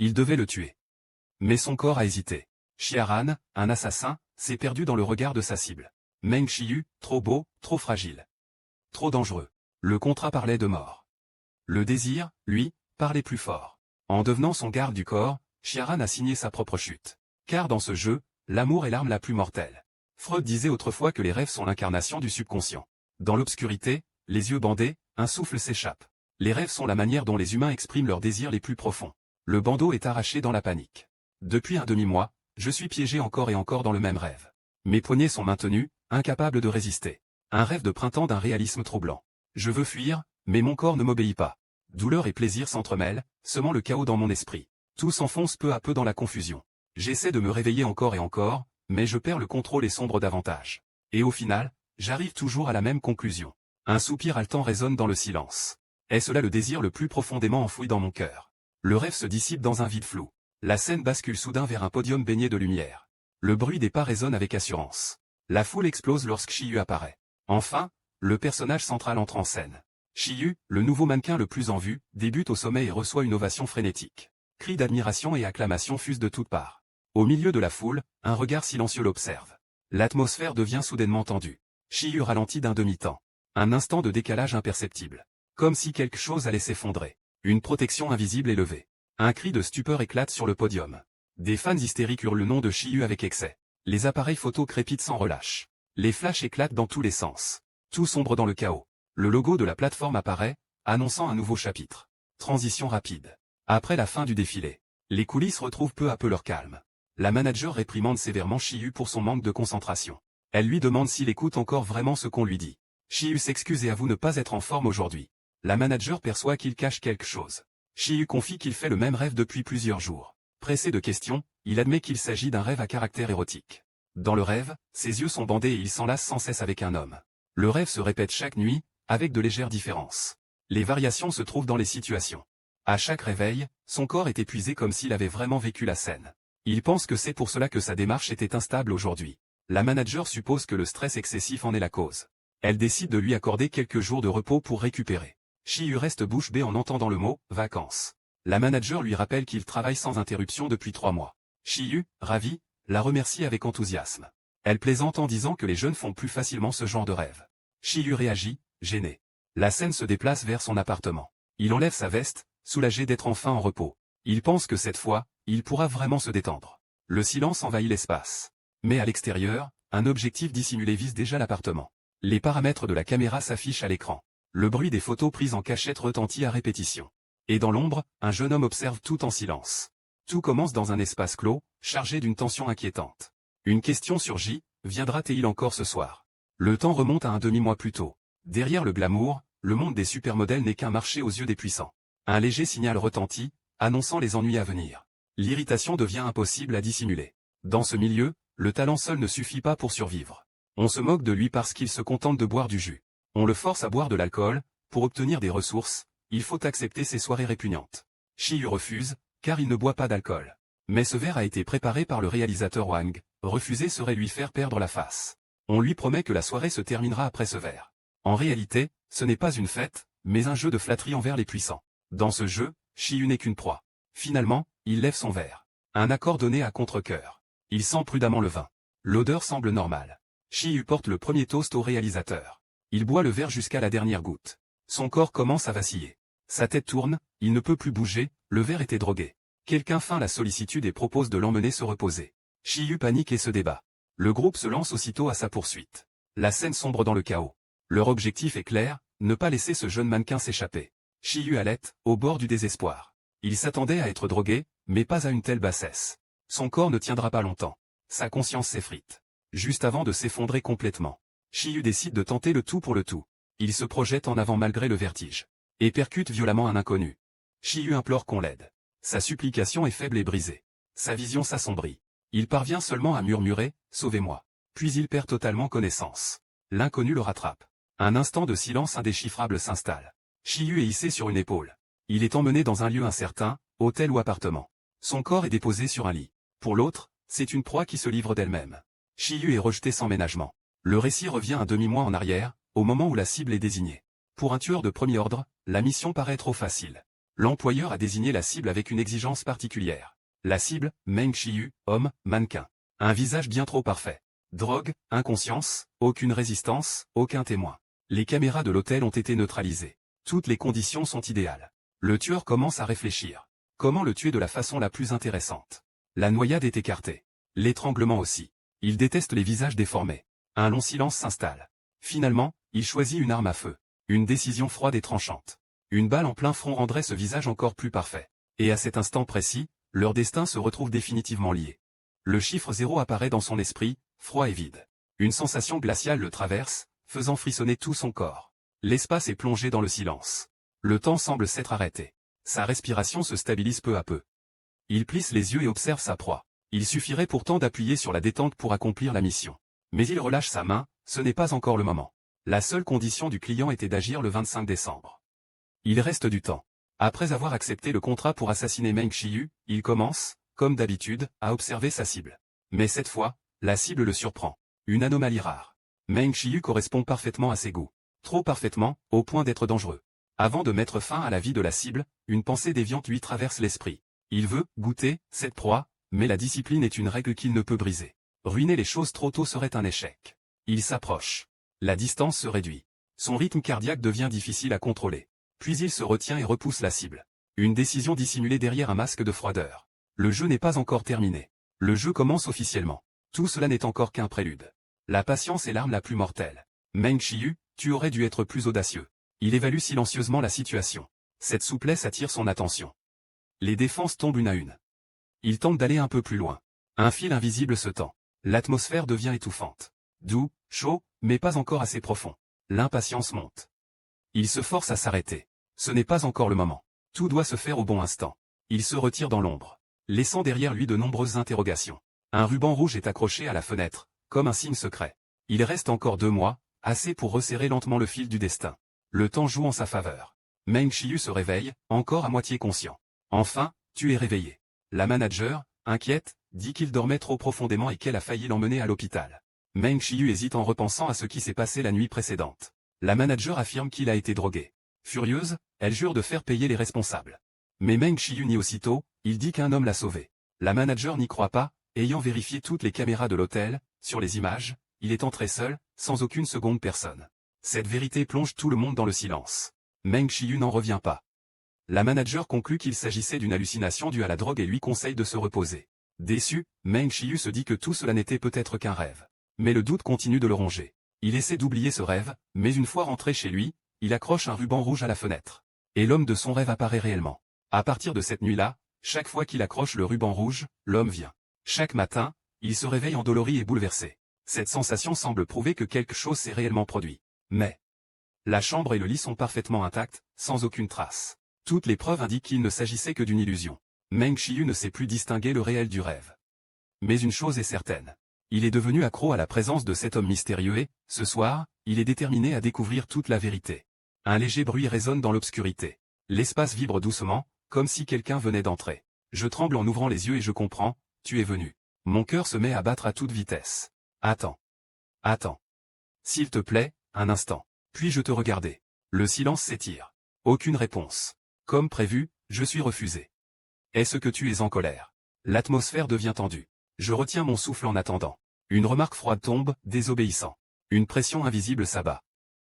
Il devait le tuer. Mais son corps a hésité. Xiaran, un assassin, s'est perdu dans le regard de sa cible. Meng Qiyu, trop beau, trop fragile. Trop dangereux. Le contrat parlait de mort. Le désir, lui, parlait plus fort. En devenant son garde du corps, Xiaran a signé sa propre chute. Car dans ce jeu, l'amour est l'arme la plus mortelle. Freud disait autrefois que les rêves sont l'incarnation du subconscient. Dans l'obscurité, les yeux bandés, un souffle s'échappe. Les rêves sont la manière dont les humains expriment leurs désirs les plus profonds. Le bandeau est arraché dans la panique. Depuis un demi-mois, je suis piégé encore et encore dans le même rêve. Mes poignets sont maintenus, incapables de résister. Un rêve de printemps d'un réalisme troublant. Je veux fuir, mais mon corps ne m'obéit pas. Douleur et plaisir s'entremêlent, semant le chaos dans mon esprit. Tout s'enfonce peu à peu dans la confusion. J'essaie de me réveiller encore et encore, mais je perds le contrôle et sombre davantage. Et au final, j'arrive toujours à la même conclusion. Un soupir haletant résonne dans le silence. Est-ce là le désir le plus profondément enfoui dans mon cœur? Le rêve se dissipe dans un vide flou. La scène bascule soudain vers un podium baigné de lumière. Le bruit des pas résonne avec assurance. La foule explose lorsque Qiyu apparaît. Enfin, le personnage central entre en scène. Qiyu, le nouveau mannequin le plus en vue, débute au sommet et reçoit une ovation frénétique. Cris d'admiration et acclamations fusent de toutes parts. Au milieu de la foule, un regard silencieux l'observe. L'atmosphère devient soudainement tendue. Qiyu ralentit d'un demi-temps. Un instant de décalage imperceptible. Comme si quelque chose allait s'effondrer. Une protection invisible est levée. Un cri de stupeur éclate sur le podium. Des fans hystériques hurlent le nom de Qiyu avec excès. Les appareils photos crépitent sans relâche. Les flashs éclatent dans tous les sens. Tout sombre dans le chaos. Le logo de la plateforme apparaît, annonçant un nouveau chapitre. Transition rapide. Après la fin du défilé, les coulisses retrouvent peu à peu leur calme. La manager réprimande sévèrement Qiyu pour son manque de concentration. Elle lui demande s'il écoute encore vraiment ce qu'on lui dit. Qiyu s'excuse et avoue ne pas être en forme aujourd'hui. La manager perçoit qu'il cache quelque chose. Qiyu confie qu'il fait le même rêve depuis plusieurs jours. Pressé de questions, il admet qu'il s'agit d'un rêve à caractère érotique. Dans le rêve, ses yeux sont bandés et il s'enlace sans cesse avec un homme. Le rêve se répète chaque nuit, avec de légères différences. Les variations se trouvent dans les situations. À chaque réveil, son corps est épuisé comme s'il avait vraiment vécu la scène. Il pense que c'est pour cela que sa démarche était instable aujourd'hui. La manager suppose que le stress excessif en est la cause. Elle décide de lui accorder quelques jours de repos pour récupérer. Qiyu reste bouche bée en entendant le mot « vacances ». La manager lui rappelle qu'il travaille sans interruption depuis 3 mois. Qiyu, ravi, la remercie avec enthousiasme. Elle plaisante en disant que les jeunes font plus facilement ce genre de rêve. Qiyu réagit, gêné. La scène se déplace vers son appartement. Il enlève sa veste, soulagé d'être enfin en repos. Il pense que cette fois, il pourra vraiment se détendre. Le silence envahit l'espace. Mais à l'extérieur, un objectif dissimulé vise déjà l'appartement. Les paramètres de la caméra s'affichent à l'écran. Le bruit des photos prises en cachette retentit à répétition. Et dans l'ombre, un jeune homme observe tout en silence. Tout commence dans un espace clos, chargé d'une tension inquiétante. Une question surgit, viendra-t-il encore ce soir? Le temps remonte à un demi-mois plus tôt. Derrière le glamour, le monde des supermodèles n'est qu'un marché aux yeux des puissants. Un léger signal retentit, annonçant les ennuis à venir. L'irritation devient impossible à dissimuler. Dans ce milieu, le talent seul ne suffit pas pour survivre. On se moque de lui parce qu'il se contente de boire du jus. On le force à boire de l'alcool, pour obtenir des ressources, il faut accepter ces soirées répugnantes. Qiyu refuse, car il ne boit pas d'alcool. Mais ce verre a été préparé par le réalisateur Wang, refuser serait lui faire perdre la face. On lui promet que la soirée se terminera après ce verre. En réalité, ce n'est pas une fête, mais un jeu de flatterie envers les puissants. Dans ce jeu, Qiyu n'est qu'une proie. Finalement, il lève son verre. Un accord donné à contre-cœur. Il sent prudemment le vin. L'odeur semble normale. Qiyu porte le premier toast au réalisateur. Il boit le verre jusqu'à la dernière goutte. Son corps commence à vaciller. Sa tête tourne, il ne peut plus bouger, le verre était drogué. Quelqu'un feint la sollicitude et propose de l'emmener se reposer. Qiyu panique et se débat. Le groupe se lance aussitôt à sa poursuite. La scène sombre dans le chaos. Leur objectif est clair, ne pas laisser ce jeune mannequin s'échapper. Qiyu halète, au bord du désespoir. Il s'attendait à être drogué, mais pas à une telle bassesse. Son corps ne tiendra pas longtemps. Sa conscience s'effrite. Juste avant de s'effondrer complètement. Qiyu décide de tenter le tout pour le tout. Il se projette en avant malgré le vertige. Et percute violemment un inconnu. Qiyu implore qu'on l'aide. Sa supplication est faible et brisée. Sa vision s'assombrit. Il parvient seulement à murmurer « Sauvez-moi ». Puis il perd totalement connaissance. L'inconnu le rattrape. Un instant de silence indéchiffrable s'installe. Qiyu est hissé sur une épaule. Il est emmené dans un lieu incertain, hôtel ou appartement. Son corps est déposé sur un lit. Pour l'autre, c'est une proie qui se livre d'elle-même. Qiyu est rejeté sans ménagement. Le récit revient un demi-mois en arrière, au moment où la cible est désignée. Pour un tueur de premier ordre, la mission paraît trop facile. L'employeur a désigné la cible avec une exigence particulière. La cible, Meng Qiyu, homme, mannequin. Un visage bien trop parfait. Drogue, inconscience, aucune résistance, aucun témoin. Les caméras de l'hôtel ont été neutralisées. Toutes les conditions sont idéales. Le tueur commence à réfléchir. Comment le tuer de la façon la plus intéressante? La noyade est écartée. L'étranglement aussi. Il déteste les visages déformés. Un long silence s'installe. Finalement, il choisit une arme à feu. Une décision froide et tranchante. Une balle en plein front rendrait ce visage encore plus parfait. Et à cet instant précis, leur destin se retrouve définitivement lié. Le chiffre 0 apparaît dans son esprit, froid et vide. Une sensation glaciale le traverse, faisant frissonner tout son corps. L'espace est plongé dans le silence. Le temps semble s'être arrêté. Sa respiration se stabilise peu à peu. Il plisse les yeux et observe sa proie. Il suffirait pourtant d'appuyer sur la détente pour accomplir la mission. Mais il relâche sa main, ce n'est pas encore le moment. La seule condition du client était d'agir le 25 décembre. Il reste du temps. Après avoir accepté le contrat pour assassiner Meng Qiyu, il commence, comme d'habitude, à observer sa cible. Mais cette fois, la cible le surprend. Une anomalie rare. Meng Qiyu correspond parfaitement à ses goûts. Trop parfaitement, au point d'être dangereux. Avant de mettre fin à la vie de la cible, une pensée déviante lui traverse l'esprit. Il veut goûter cette proie, mais la discipline est une règle qu'il ne peut briser. Ruiner les choses trop tôt serait un échec. Il s'approche. La distance se réduit. Son rythme cardiaque devient difficile à contrôler. Puis il se retient et repousse la cible. Une décision dissimulée derrière un masque de froideur. Le jeu n'est pas encore terminé. Le jeu commence officiellement. Tout cela n'est encore qu'un prélude. La patience est l'arme la plus mortelle. Meng Qiyu, tu aurais dû être plus audacieux. Il évalue silencieusement la situation. Cette souplesse attire son attention. Les défenses tombent une à une. Il tente d'aller un peu plus loin. Un fil invisible se tend. L'atmosphère devient étouffante. Doux, chaud, mais pas encore assez profond. L'impatience monte. Il se force à s'arrêter. Ce n'est pas encore le moment. Tout doit se faire au bon instant. Il se retire dans l'ombre, laissant derrière lui de nombreuses interrogations. Un ruban rouge est accroché à la fenêtre, comme un signe secret. Il reste encore 2 mois, assez pour resserrer lentement le fil du destin. Le temps joue en sa faveur. Meng Qiyu se réveille, encore à moitié conscient. Enfin, tu es réveillé. La manager, inquiète, dit qu'il dormait trop profondément et qu'elle a failli l'emmener à l'hôpital. Meng Qiyu hésite en repensant à ce qui s'est passé la nuit précédente. La manager affirme qu'il a été drogué. Furieuse, elle jure de faire payer les responsables. Mais Meng Qiyu nie aussitôt, il dit qu'un homme l'a sauvé. La manager n'y croit pas, ayant vérifié toutes les caméras de l'hôtel, sur les images, il est entré seul, sans aucune seconde personne. Cette vérité plonge tout le monde dans le silence. Meng Qiyu n'en revient pas. La manager conclut qu'il s'agissait d'une hallucination due à la drogue et lui conseille de se reposer. Déçu, Meng Qiyu se dit que tout cela n'était peut-être qu'un rêve. Mais le doute continue de le ronger. Il essaie d'oublier ce rêve, mais une fois rentré chez lui, il accroche un ruban rouge à la fenêtre. Et l'homme de son rêve apparaît réellement. À partir de cette nuit-là, chaque fois qu'il accroche le ruban rouge, l'homme vient. Chaque matin, il se réveille endolori et bouleversé. Cette sensation semble prouver que quelque chose s'est réellement produit. Mais la chambre et le lit sont parfaitement intacts, sans aucune trace. Toutes les preuves indiquent qu'il ne s'agissait que d'une illusion. Meng Qiyu ne sait plus distinguer le réel du rêve. Mais une chose est certaine. Il est devenu accro à la présence de cet homme mystérieux et, ce soir, il est déterminé à découvrir toute la vérité. Un léger bruit résonne dans l'obscurité. L'espace vibre doucement, comme si quelqu'un venait d'entrer. Je tremble en ouvrant les yeux et je comprends, tu es venu. Mon cœur se met à battre à toute vitesse. Attends. Attends. S'il te plaît, un instant. Puis-je te regarder? Le silence s'étire. Aucune réponse. Comme prévu, je suis refusé. Est-ce que tu es en colère? L'atmosphère devient tendue. Je retiens mon souffle en attendant. Une remarque froide tombe, désobéissant. Une pression invisible s'abat.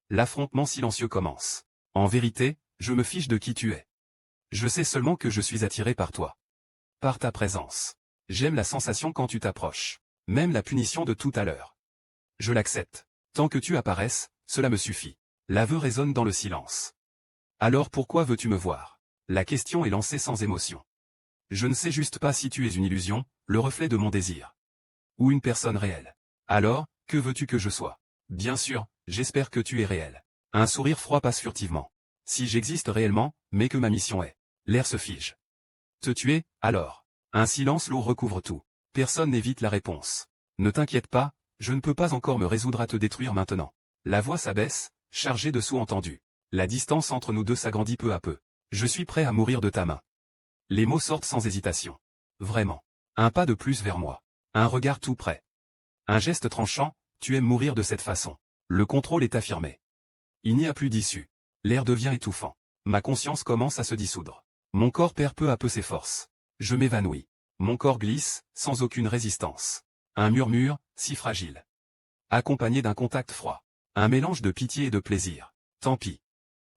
L'affrontement silencieux commence. En vérité, je me fiche de qui tu es. Je sais seulement que je suis attiré par toi. Par ta présence. J'aime la sensation quand tu t'approches. Même la punition de tout à l'heure. Je l'accepte. Tant que tu apparaisses, cela me suffit. L'aveu résonne dans le silence. Alors pourquoi veux-tu me voir? La question est lancée sans émotion. Je ne sais juste pas si tu es une illusion, le reflet de mon désir. Ou une personne réelle. Alors, que veux-tu que je sois? Bien sûr, j'espère que tu es réel. Un sourire froid passe furtivement. Si j'existe réellement, mais que ma mission est. L'air se fige. Te tuer, alors. Un silence lourd recouvre tout. Personne n'évite la réponse. Ne t'inquiète pas, je ne peux pas encore me résoudre à te détruire maintenant. La voix s'abaisse, chargée de sous-entendus. La distance entre nous deux s'agrandit peu à peu. Je suis prêt à mourir de ta main. Les mots sortent sans hésitation. Vraiment. Un pas de plus vers moi. Un regard tout près. Un geste tranchant, tu aimes mourir de cette façon. Le contrôle est affirmé. Il n'y a plus d'issue. L'air devient étouffant. Ma conscience commence à se dissoudre. Mon corps perd peu à peu ses forces. Je m'évanouis. Mon corps glisse, sans aucune résistance. Un murmure, si fragile. Accompagné d'un contact froid. Un mélange de pitié et de plaisir. Tant pis.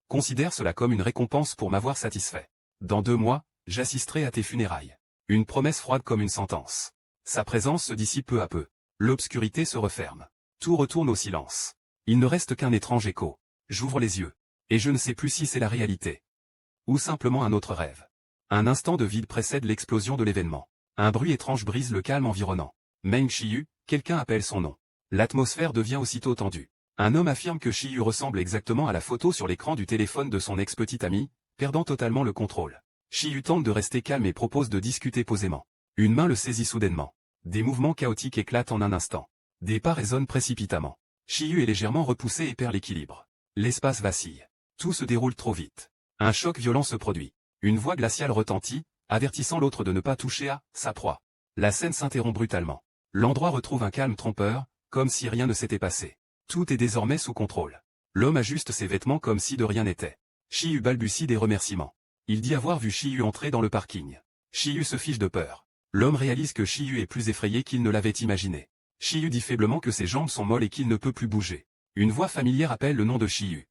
Considère cela comme une récompense pour m'avoir satisfait. Dans 2 mois, j'assisterai à tes funérailles. Une promesse froide comme une sentence. Sa présence se dissipe peu à peu. L'obscurité se referme. Tout retourne au silence. Il ne reste qu'un étrange écho. J'ouvre les yeux. Et je ne sais plus si c'est la réalité. Ou simplement un autre rêve. Un instant de vide précède l'explosion de l'événement. Un bruit étrange brise le calme environnant. Meng Qiyu, quelqu'un appelle son nom. L'atmosphère devient aussitôt tendue. Un homme affirme que Qiyu ressemble exactement à la photo sur l'écran du téléphone de son ex-petite amie, perdant totalement le contrôle. Qiyu tente de rester calme et propose de discuter posément. Une main le saisit soudainement. Des mouvements chaotiques éclatent en un instant. Des pas résonnent précipitamment. Qiyu est légèrement repoussé et perd l'équilibre. L'espace vacille. Tout se déroule trop vite. Un choc violent se produit. Une voix glaciale retentit, avertissant l'autre de ne pas toucher à sa proie. La scène s'interrompt brutalement. L'endroit retrouve un calme trompeur, comme si rien ne s'était passé. Tout est désormais sous contrôle. L'homme ajuste ses vêtements comme si de rien n'était. Qiyu balbutie des remerciements. Il dit avoir vu Qiyu entrer dans le parking. Qiyu se fiche de peur. L'homme réalise que Qiyu est plus effrayé qu'il ne l'avait imaginé. Qiyu dit faiblement que ses jambes sont molles et qu'il ne peut plus bouger. Une voix familière appelle le nom de Qiyu.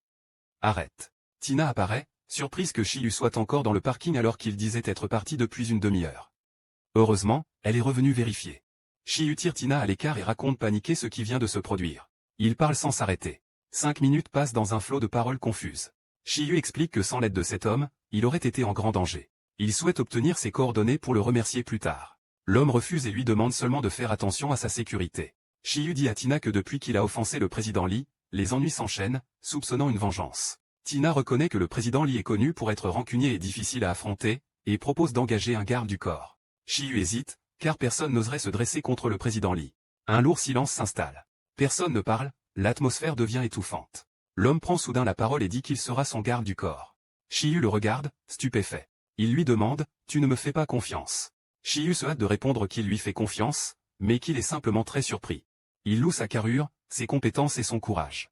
Arrête. Tina apparaît, surprise que Qiyu soit encore dans le parking alors qu'il disait être parti depuis une demi-heure. Heureusement, elle est revenue vérifier. Qiyu tire Tina à l'écart et raconte paniqué ce qui vient de se produire. Il parle sans s'arrêter. 5 minutes passent dans un flot de paroles confuses. Qiyu explique que sans l'aide de cet homme, il aurait été en grand danger. Il souhaite obtenir ses coordonnées pour le remercier plus tard. L'homme refuse et lui demande seulement de faire attention à sa sécurité. Qiyu dit à Tina que depuis qu'il a offensé le président Lee, les ennuis s'enchaînent, soupçonnant une vengeance. Tina reconnaît que le président Lee est connu pour être rancunier et difficile à affronter, et propose d'engager un garde du corps. Qiyu hésite, car personne n'oserait se dresser contre le président Lee. Un lourd silence s'installe. Personne ne parle, l'atmosphère devient étouffante. L'homme prend soudain la parole et dit qu'il sera son garde du corps. Qiyu le regarde, stupéfait. Il lui demande, « Tu ne me fais pas confiance ?» Qiyu se hâte de répondre qu'il lui fait confiance, mais qu'il est simplement très surpris. Il loue sa carrure, ses compétences et son courage.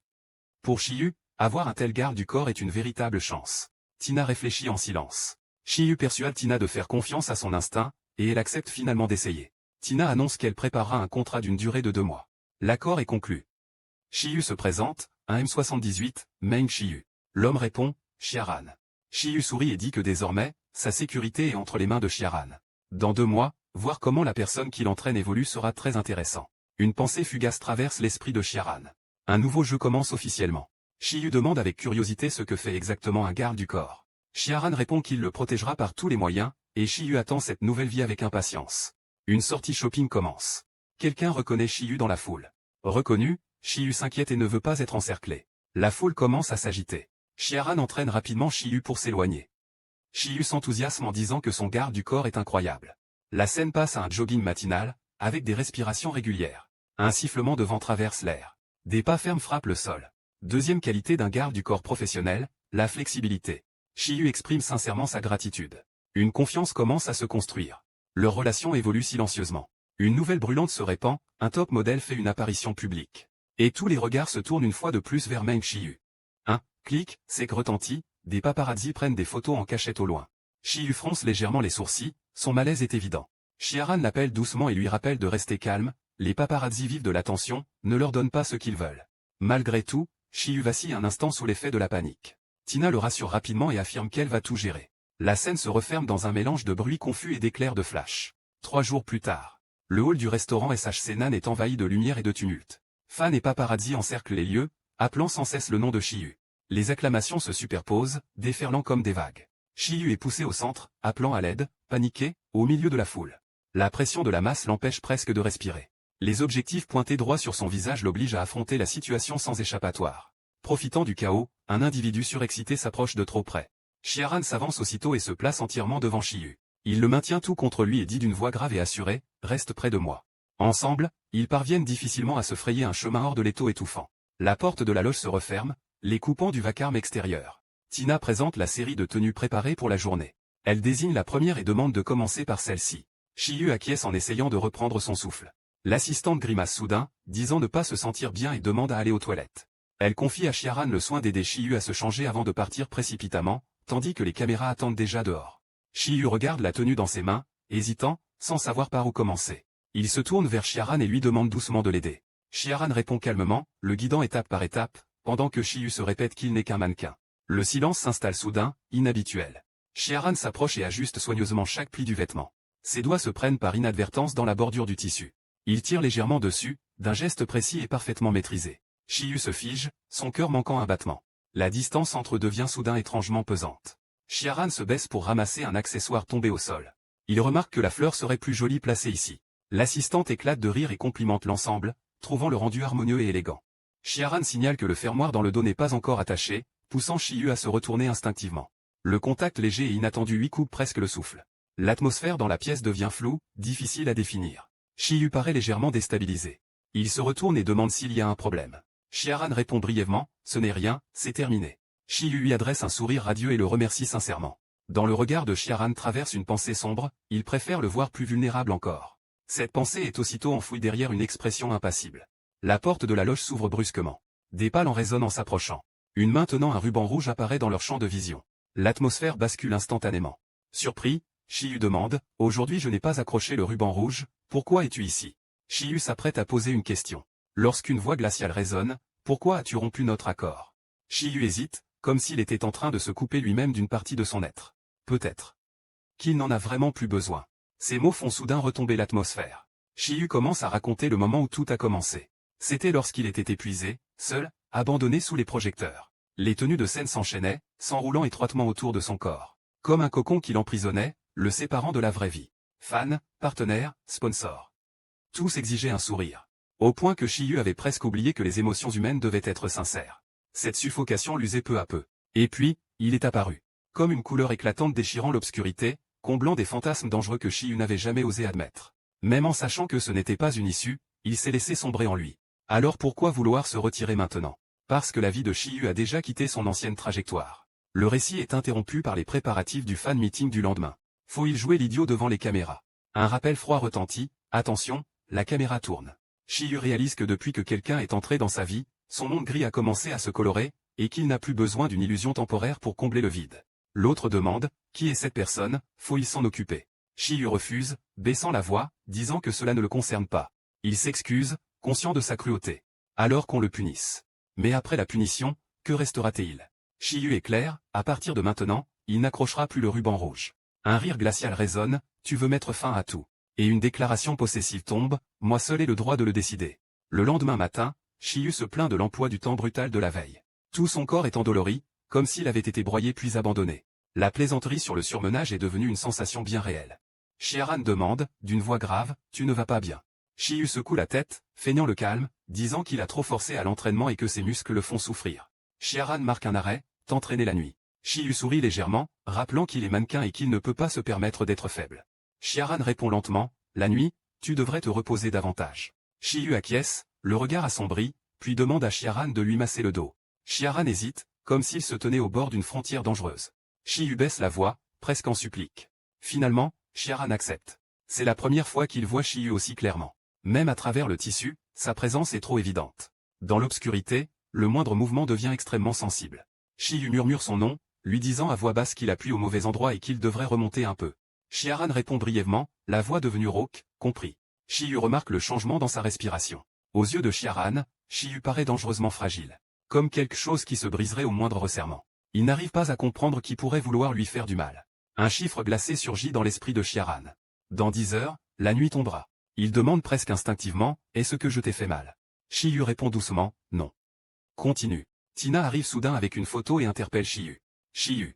Pour Qiyu, avoir un tel garde du corps est une véritable chance. Tina réfléchit en silence. Qiyu persuade Tina de faire confiance à son instinct, et elle accepte finalement d'essayer. Tina annonce qu'elle préparera un contrat d'une durée de 2 mois. L'accord est conclu. Qiyu se présente, un M78, Meng Qiyu. L'homme répond, Xiaran. Qiyu sourit et dit que désormais, sa sécurité est entre les mains de Xiaran. Dans 2 mois, voir comment la personne qui l'entraîne évolue sera très intéressant. Une pensée fugace traverse l'esprit de Xiaran. Un nouveau jeu commence officiellement. Qiyu demande avec curiosité ce que fait exactement un garde du corps. Xiaran répond qu'il le protégera par tous les moyens, et Qiyu attend cette nouvelle vie avec impatience. Une sortie shopping commence. Quelqu'un reconnaît Qiyu dans la foule. Reconnu, Qiyu s'inquiète et ne veut pas être encerclé. La foule commence à s'agiter. Xiaran entraîne rapidement Qiyu pour s'éloigner. Qiyu s'enthousiasme en disant que son garde du corps est incroyable. La scène passe à un jogging matinal, avec des respirations régulières. Un sifflement de vent traverse l'air. Des pas fermes frappent le sol. Deuxième qualité d'un garde du corps professionnel, la flexibilité. Qiyu exprime sincèrement sa gratitude. Une confiance commence à se construire. Leur relation évolue silencieusement. Une nouvelle brûlante se répand, un top modèle fait une apparition publique. Et tous les regards se tournent une fois de plus vers Meng Qiyu. Un clic, c'est que retentit, des paparazzis prennent des photos en cachette au loin. Qiyu fronce légèrement les sourcils, son malaise est évident. Xiaran l'appelle doucement et lui rappelle de rester calme, les paparazzis vivent de l'attention, ne leur donnent pas ce qu'ils veulent. Malgré tout, Qiyu vacille un instant sous l'effet de la panique. Tina le rassure rapidement et affirme qu'elle va tout gérer. La scène se referme dans un mélange de bruits confus et d'éclairs de flash. 3 jours plus tard, le hall du restaurant SHC Nan est envahi de lumière et de tumulte. Fans et paparazzi encerclent les lieux, appelant sans cesse le nom de Qiyu. Les acclamations se superposent, déferlant comme des vagues. Qiyu est poussé au centre, appelant à l'aide, paniqué, au milieu de la foule. La pression de la masse l'empêche presque de respirer. Les objectifs pointés droit sur son visage l'obligent à affronter la situation sans échappatoire. Profitant du chaos, un individu surexcité s'approche de trop près. Xiaran s'avance aussitôt et se place entièrement devant Qiyu. Il le maintient tout contre lui et dit d'une voix grave et assurée, « Reste près de moi ». Ensemble, ils parviennent difficilement à se frayer un chemin hors de l'étau étouffant. La porte de la loge se referme, les coupant du vacarme extérieur. Tina présente la série de tenues préparées pour la journée. Elle désigne la première et demande de commencer par celle-ci. Qiyu acquiesce en essayant de reprendre son souffle. L'assistante grimace soudain, disant ne pas se sentir bien et demande à aller aux toilettes. Elle confie à Xiaran le soin d'aider Qiyu à se changer avant de partir précipitamment, tandis que les caméras attendent déjà dehors. Shiyu regarde la tenue dans ses mains, hésitant, sans savoir par où commencer. Il se tourne vers Chiaran et lui demande doucement de l'aider. Chiaran répond calmement, le guidant étape par étape, pendant que Shiyu se répète qu'il n'est qu'un mannequin. Le silence s'installe soudain, inhabituel. Chiaran s'approche et ajuste soigneusement chaque pli du vêtement. Ses doigts se prennent par inadvertance dans la bordure du tissu. Il tire légèrement dessus, d'un geste précis et parfaitement maîtrisé. Shiyu se fige, son cœur manquant un battement. La distance entre eux devient soudain étrangement pesante. Chiaran se baisse pour ramasser un accessoire tombé au sol. Il remarque que la fleur serait plus jolie placée ici. L'assistante éclate de rire et complimente l'ensemble, trouvant le rendu harmonieux et élégant. Chiaran signale que le fermoir dans le dos n'est pas encore attaché, poussant Shiyu à se retourner instinctivement. Le contact léger et inattendu lui coupe presque le souffle. L'atmosphère dans la pièce devient floue, difficile à définir. Shiyu paraît légèrement déstabilisé. Il se retourne et demande s'il y a un problème. Chiaran répond brièvement, ce n'est rien, c'est terminé. Shiyu lui adresse un sourire radieux et le remercie sincèrement. Dans le regard de Chiaran traverse une pensée sombre, il préfère le voir plus vulnérable encore. Cette pensée est aussitôt enfouie derrière une expression impassible. La porte de la loge s'ouvre brusquement. Des pas en résonnent en s'approchant. Une main tenant un ruban rouge apparaît dans leur champ de vision. L'atmosphère bascule instantanément. Surpris, Shiyu demande, « Aujourd'hui je n'ai pas accroché le ruban rouge, pourquoi es-tu ici ?» Shiyu s'apprête à poser une question. Lorsqu'une voix glaciale résonne, « Pourquoi as-tu rompu notre accord ?» Shiyu hésite, comme s'il était en train de se couper lui-même d'une partie de son être. Peut-être qu'il n'en a vraiment plus besoin. Ces mots font soudain retomber l'atmosphère. Shiyu commence à raconter le moment où tout a commencé. C'était lorsqu'il était épuisé, seul, abandonné sous les projecteurs. Les tenues de scène s'enchaînaient, s'enroulant étroitement autour de son corps. Comme un cocon qui l'emprisonnait, le séparant de la vraie vie. Fans, partenaires, sponsors. Tous exigeaient un sourire. Au point que Shiyu avait presque oublié que les émotions humaines devaient être sincères. Cette suffocation l'usait peu à peu. Et puis, il est apparu. Comme une couleur éclatante déchirant l'obscurité, comblant des fantasmes dangereux que Shiyu n'avait jamais osé admettre. Même en sachant que ce n'était pas une issue, il s'est laissé sombrer en lui. Alors pourquoi vouloir se retirer maintenant? Parce que la vie de Shiyu a déjà quitté son ancienne trajectoire. Le récit est interrompu par les préparatifs du fan meeting du lendemain. Faut-il jouer l'idiot devant les caméras? Un rappel froid retentit, attention, la caméra tourne. Shiyu réalise que depuis que quelqu'un est entré dans sa vie, son monde gris a commencé à se colorer, et qu'il n'a plus besoin d'une illusion temporaire pour combler le vide. L'autre demande, qui est cette personne, faut-il s'en occuper? Shiyu refuse, baissant la voix, disant que cela ne le concerne pas. Il s'excuse, conscient de sa cruauté. Alors qu'on le punisse. Mais après la punition, que restera-t-il? Shiyu est clair, à partir de maintenant, il n'accrochera plus le ruban rouge. Un rire glacial résonne, tu veux mettre fin à tout. Et une déclaration possessive tombe, moi seul ai le droit de le décider. Le lendemain matin, Shiyu se plaint de l'emploi du temps brutal de la veille. Tout son corps est endolori, comme s'il avait été broyé puis abandonné. La plaisanterie sur le surmenage est devenue une sensation bien réelle. Chiaran demande, d'une voix grave, tu ne vas pas bien. Shiyu secoue la tête, feignant le calme, disant qu'il a trop forcé à l'entraînement et que ses muscles le font souffrir. Chiaran marque un arrêt, t'entraîner la nuit. Shiyu sourit légèrement, rappelant qu'il est mannequin et qu'il ne peut pas se permettre d'être faible. Chiaran répond lentement, la nuit, tu devrais te reposer davantage. Shiyu acquiesce, le regard assombri, puis demande à Chiaran de lui masser le dos. Chiaran hésite, comme s'il se tenait au bord d'une frontière dangereuse. Shiyu baisse la voix, presque en supplique. Finalement, Chiaran accepte. C'est la première fois qu'il voit Shiyu aussi clairement. Même à travers le tissu, sa présence est trop évidente. Dans l'obscurité, le moindre mouvement devient extrêmement sensible. Shiyu murmure son nom, lui disant à voix basse qu'il appuie au mauvais endroit et qu'il devrait remonter un peu. Chiaran répond brièvement, la voix devenue rauque, compris. Shiyu remarque le changement dans sa respiration. Aux yeux de Chiaran, Shiyu paraît dangereusement fragile. Comme quelque chose qui se briserait au moindre resserrement. Il n'arrive pas à comprendre qui pourrait vouloir lui faire du mal. Un chiffre glacé surgit dans l'esprit de Chiaran. Dans 10 heures, la nuit tombera. Il demande presque instinctivement, est-ce que je t'ai fait mal? Shiyu répond doucement, non. Continue. Tina arrive soudain avec une photo et interpelle Shiyu. Shiyu.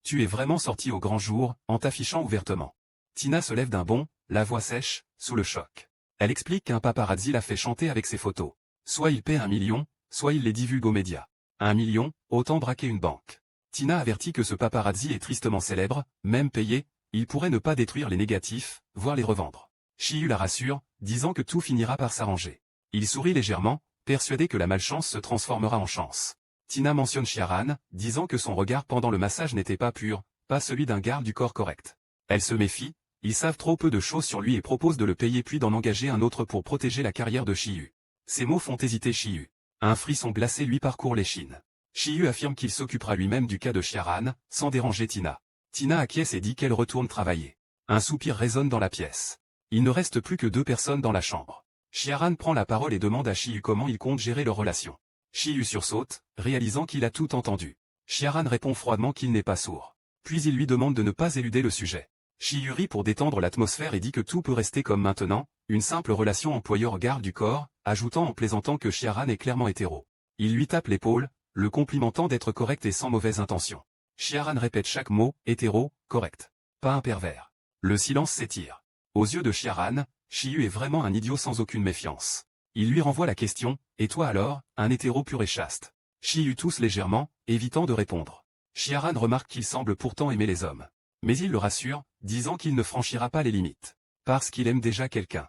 Tu es vraiment sorti au grand jour, en t'affichant ouvertement. Tina se lève d'un bond, la voix sèche, sous le choc. Elle explique qu'un paparazzi l'a fait chanter avec ses photos. Soit il paie 1 million, soit il les divulgue aux médias. 1 million, autant braquer une banque. Tina avertit que ce paparazzi est tristement célèbre, même payé, il pourrait ne pas détruire les négatifs, voire les revendre. Shiyu la rassure, disant que tout finira par s'arranger. Il sourit légèrement, persuadé que la malchance se transformera en chance. Tina mentionne Chiaran, disant que son regard pendant le massage n'était pas pur, pas celui d'un garde du corps correct. Elle se méfie, ils savent trop peu de choses sur lui et propose de le payer puis d'en engager un autre pour protéger la carrière de Shiyu. Ces mots font hésiter Shiyu. Un frisson glacé lui parcourt l'échine. Shiyu affirme qu'il s'occupera lui-même du cas de Chiaran, sans déranger Tina. Tina acquiesce et dit qu'elle retourne travailler. Un soupir résonne dans la pièce. Il ne reste plus que 2 personnes dans la chambre. Shiharan prend la parole et demande à Shiyu comment il compte gérer leur relation. Shiyu sursaute, réalisant qu'il a tout entendu. Shiharan répond froidement qu'il n'est pas sourd. Puis il lui demande de ne pas éluder le sujet. Shiyu rit pour détendre l'atmosphère et dit que tout peut rester comme maintenant, une simple relation employeur-garde du corps, ajoutant en plaisantant que Shiharan est clairement hétéro. Il lui tape l'épaule, le complimentant d'être correct et sans mauvaise intention. Shiharan répète chaque mot, hétéro, correct. Pas un pervers. Le silence s'étire. Aux yeux de Shiharan, Shiyu est vraiment un idiot sans aucune méfiance. Il lui renvoie la question, et toi alors, un hétéro pur et chaste. Shiyu tousse légèrement, évitant de répondre. Shiharan remarque qu'il semble pourtant aimer les hommes. Mais il le rassure, disant qu'il ne franchira pas les limites. Parce qu'il aime déjà quelqu'un.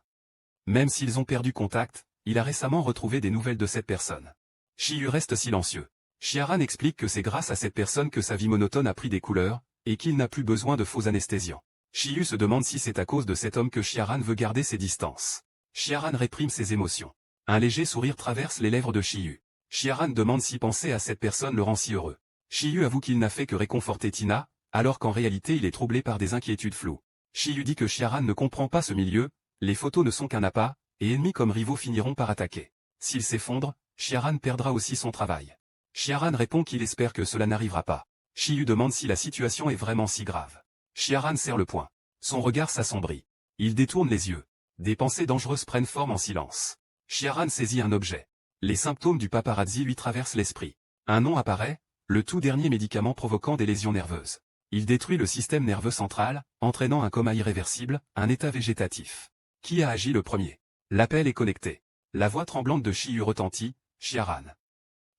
Même s'ils ont perdu contact, il a récemment retrouvé des nouvelles de cette personne. Shiyu reste silencieux. Shiharan explique que c'est grâce à cette personne que sa vie monotone a pris des couleurs, et qu'il n'a plus besoin de faux anesthésiants. Shiyu se demande si c'est à cause de cet homme que Shiharan veut garder ses distances. Shiharan réprime ses émotions. Un léger sourire traverse les lèvres de Shiyu. Shiharan demande si penser à cette personne le rend si heureux. Shiyu avoue qu'il n'a fait que réconforter Tina, alors qu'en réalité il est troublé par des inquiétudes floues. Shiyu dit que Shiharan ne comprend pas ce milieu, les photos ne sont qu'un appât, et ennemis comme rivaux finiront par attaquer. S'il s'effondre, Shiharan perdra aussi son travail. Shiharan répond qu'il espère que cela n'arrivera pas. Shiyu demande si la situation est vraiment si grave. Shiharan serre le poing. Son regard s'assombrit. Il détourne les yeux. Des pensées dangereuses prennent forme en silence. Shiharan saisit un objet. Les symptômes du paparazzi lui traversent l'esprit. Un nom apparaît, le tout dernier médicament provoquant des lésions nerveuses. Il détruit le système nerveux central, entraînant un coma irréversible, un état végétatif. Qui a agi le premier? L'appel est connecté. La voix tremblante de Shiyu retentit, Shiharan.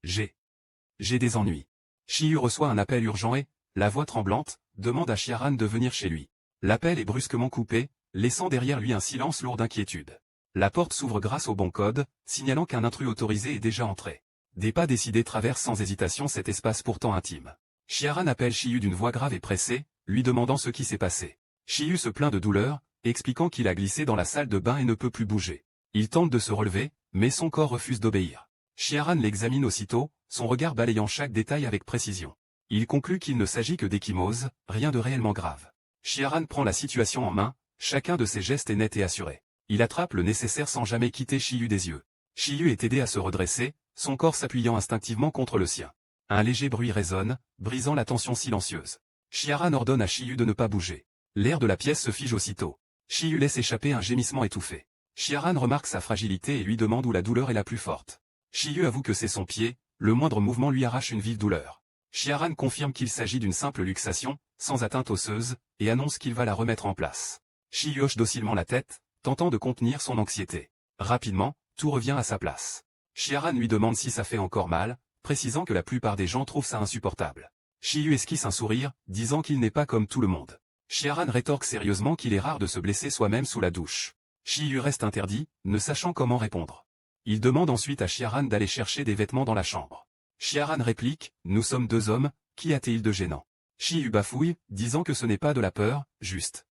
J'ai des ennuis. Shiyu reçoit un appel urgent et, la voix tremblante, demande à Shiharan de venir chez lui. L'appel est brusquement coupé, laissant derrière lui un silence lourd d'inquiétude. La porte s'ouvre grâce au bon code, signalant qu'un intrus autorisé est déjà entré. Des pas décidés traversent sans hésitation cet espace pourtant intime. Shiharan appelle Shiyu d'une voix grave et pressée, lui demandant ce qui s'est passé. Shiyu se plaint de douleur, expliquant qu'il a glissé dans la salle de bain et ne peut plus bouger. Il tente de se relever, mais son corps refuse d'obéir. Shiharan l'examine aussitôt, son regard balayant chaque détail avec précision. Il conclut qu'il ne s'agit que d'échymose, rien de réellement grave. Shiharan prend la situation en main, chacun de ses gestes est net et assuré. Il attrape le nécessaire sans jamais quitter Shiyu des yeux. Shiyu est aidé à se redresser, son corps s'appuyant instinctivement contre le sien. Un léger bruit résonne, brisant la tension silencieuse. Shiharan ordonne à Shiyu de ne pas bouger. L'air de la pièce se fige aussitôt. Shiyu laisse échapper un gémissement étouffé. Shiharan remarque sa fragilité et lui demande où la douleur est la plus forte. Shiyu avoue que c'est son pied, le moindre mouvement lui arrache une vive douleur. Shiharan confirme qu'il s'agit d'une simple luxation, sans atteinte osseuse, et annonce qu'il va la remettre en place. Shiyu hoche docilement la tête, tentant de contenir son anxiété. Rapidement, tout revient à sa place. Shiharan lui demande si ça fait encore mal, précisant que la plupart des gens trouvent ça insupportable. Shiyu esquisse un sourire, disant qu'il n'est pas comme tout le monde. Shiharan rétorque sérieusement qu'il est rare de se blesser soi-même sous la douche. Shiyu reste interdit, ne sachant comment répondre. Il demande ensuite à Shiharan d'aller chercher des vêtements dans la chambre. Shiharan réplique, « Nous sommes 2 hommes, qu'y a-t-il de gênant ?» Shiyu bafouille, disant que ce n'est pas de la peur, juste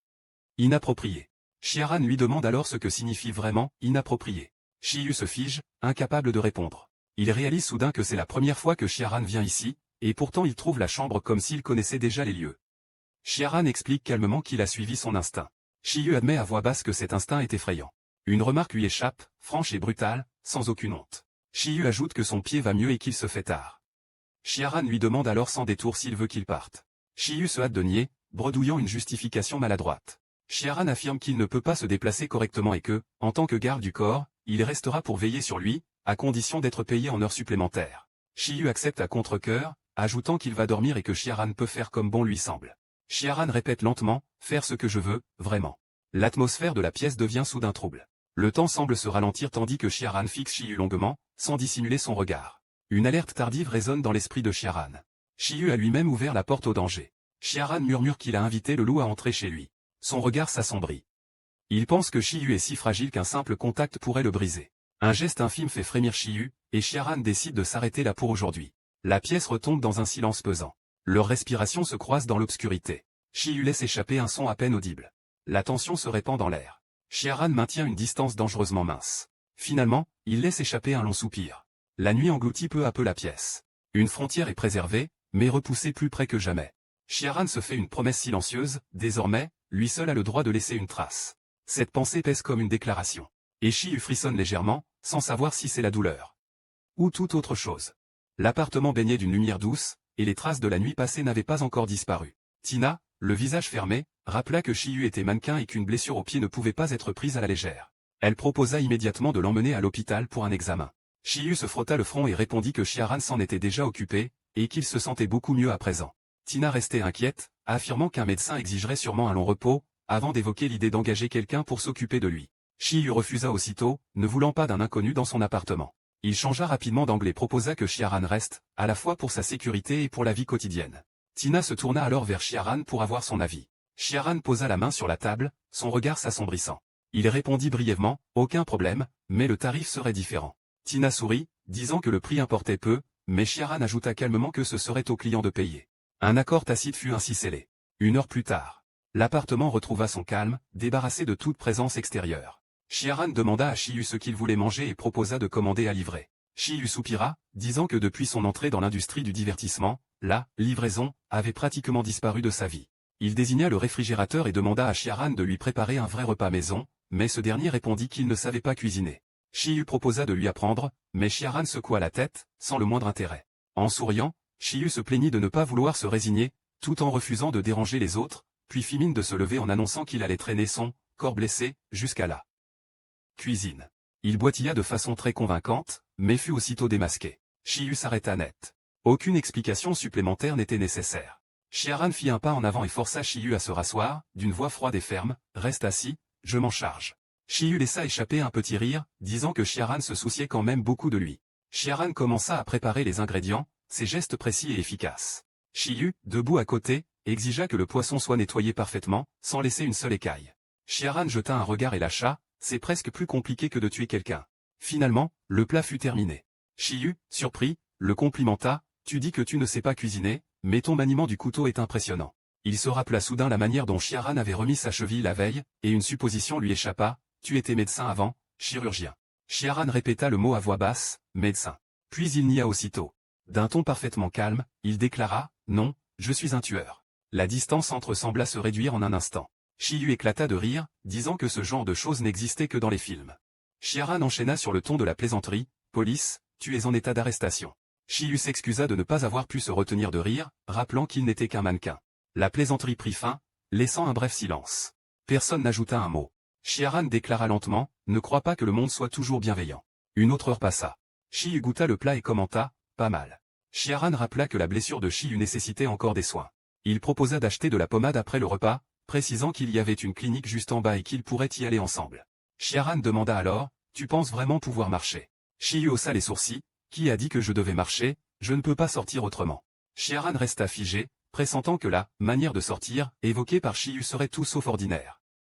inapproprié. Shiharan lui demande alors ce que signifie vraiment « inapproprié ». Shiyu se fige, incapable de répondre. Il réalise soudain que c'est la première fois que Shiharan vient ici, et pourtant il trouve la chambre comme s'il connaissait déjà les lieux. Shiharan explique calmement qu'il a suivi son instinct. Shiyu admet à voix basse que cet instinct est effrayant. Une remarque lui échappe, franche et brutale, sans aucune honte. Shiyu ajoute que son pied va mieux et qu'il se fait tard. Shiharan lui demande alors sans détour s'il veut qu'il parte. Shiyu se hâte de nier, bredouillant une justification maladroite. Shiharan affirme qu'il ne peut pas se déplacer correctement et que, en tant que garde du corps, il restera pour veiller sur lui, à condition d'être payé en heures supplémentaires. Shiyu accepte à contre-cœur, ajoutant qu'il va dormir et que Shiharan peut faire comme bon lui semble. Shiharan répète lentement, « Faire ce que je veux, vraiment ». L'atmosphère de la pièce devient soudain trouble. Le temps semble se ralentir tandis que Shiharan fixe Shiyu longuement, sans dissimuler son regard. Une alerte tardive résonne dans l'esprit de Shiharan. Shiyu a lui-même ouvert la porte au danger. Shiharan murmure qu'il a invité le loup à entrer chez lui. Son regard s'assombrit. Il pense que Shiyu est si fragile qu'un simple contact pourrait le briser. Un geste infime fait frémir Shiyu, et Shiharan décide de s'arrêter là pour aujourd'hui. La pièce retombe dans un silence pesant. Leurs respirations se croisent dans l'obscurité. Shiyu laisse échapper un son à peine audible. La tension se répand dans l'air. Shiharan maintient une distance dangereusement mince. Finalement, il laisse échapper un long soupir. La nuit engloutit peu à peu la pièce. Une frontière est préservée, mais repoussée plus près que jamais. Chiaran se fait une promesse silencieuse, désormais, lui seul a le droit de laisser une trace. Cette pensée pèse comme une déclaration. Et Chi-Yu frissonne légèrement, sans savoir si c'est la douleur ou toute autre chose. L'appartement baignait d'une lumière douce, et les traces de la nuit passée n'avaient pas encore disparu. Tina, le visage fermé, rappela que Chi-Yu était mannequin et qu'une blessure au pied ne pouvait pas être prise à la légère. Elle proposa immédiatement de l'emmener à l'hôpital pour un examen. Chi-Yu se frotta le front et répondit que Chiaran s'en était déjà occupé, et qu'il se sentait beaucoup mieux à présent. Tina restait inquiète, affirmant qu'un médecin exigerait sûrement un long repos, avant d'évoquer l'idée d'engager quelqu'un pour s'occuper de lui. Chi-Yu refusa aussitôt, ne voulant pas d'un inconnu dans son appartement. Il changea rapidement d'angle et proposa que Chiaran reste, à la fois pour sa sécurité et pour la vie quotidienne. Tina se tourna alors vers Chiaran pour avoir son avis. Chiaran posa la main sur la table, son regard s'assombrissant. Il répondit brièvement, « Aucun problème, mais le tarif serait différent. » Tina sourit, disant que le prix importait peu, mais Chiaran ajouta calmement que ce serait au client de payer. Un accord tacite fut ainsi scellé. 1 heure plus tard, l'appartement retrouva son calme, débarrassé de toute présence extérieure. Chiaran demanda à Chi-Yu ce qu'il voulait manger et proposa de commander à livrer. Chi-Yu soupira, disant que depuis son entrée dans l'industrie du divertissement, la livraison avait pratiquement disparu de sa vie. Il désigna le réfrigérateur et demanda à Chiaran de lui préparer un vrai repas maison, mais ce dernier répondit qu'il ne savait pas cuisiner. Chi-Yu proposa de lui apprendre, mais Chiaran secoua la tête, sans le moindre intérêt. En souriant, Chi-Yu se plaignit de ne pas vouloir se résigner, tout en refusant de déranger les autres, puis fit mine de se lever en annonçant qu'il allait traîner son corps blessé jusqu'à la cuisine. Il boitilla de façon très convaincante, mais fut aussitôt démasqué. Chi-Yu s'arrêta net. Aucune explication supplémentaire n'était nécessaire. Chiaran fit un pas en avant et força Chi-Yu à se rasseoir, d'une voix froide et ferme, « Reste assis, je m'en charge. » Chi-Yu laissa échapper un petit rire, disant que Chiaran se souciait quand même beaucoup de lui. Chiaran commença à préparer les ingrédients, ses gestes précis et efficaces. Chi-Yu, debout à côté, exigea que le poisson soit nettoyé parfaitement, sans laisser une seule écaille. Chiaran jeta un regard et lâcha, « C'est presque plus compliqué que de tuer quelqu'un. » Finalement, le plat fut terminé. Chi-Yu, surpris, le complimenta, « Tu dis que tu ne sais pas cuisiner, mais ton maniement du couteau est impressionnant. » Il se rappela soudain la manière dont Chiaran avait remis sa cheville la veille, et une supposition lui échappa, « Tu étais médecin avant, chirurgien. » Chiaran répéta le mot à voix basse, « Médecin. » Puis il nia aussitôt. D'un ton parfaitement calme, il déclara, « Non, je suis un tueur. » La distance entre sembla se réduire en un instant. Chi-Yu éclata de rire, disant que ce genre de choses n'existait que dans les films. Chiaran enchaîna sur le ton de la plaisanterie, « Police, tu es en état d'arrestation. » Chi-Yu s'excusa de ne pas avoir pu se retenir de rire, rappelant qu'il n'était qu'un mannequin. La plaisanterie prit fin, laissant un bref silence. Personne n'ajouta un mot. Chiaran déclara lentement, « Ne crois pas que le monde soit toujours bienveillant. » 1 heure passa. Chi-Yu goûta le plat et commenta, « Pas mal. » Chiaran rappela que la blessure de Chi-Yu nécessitait encore des soins. Il proposa d'acheter de la pommade après le repas, précisant qu'il y avait une clinique juste en bas et qu'ils pourraient y aller ensemble. Chiaran demanda alors, « Tu penses vraiment pouvoir marcher ?» Chi-Yu haussa les sourcils, « Qui a dit que je devais marcher? Je ne peux pas sortir autrement. » Chiaran resta figé, pressentant que la manière de sortir, évoquée par Chi-Yu serait tout sauf ordinaire.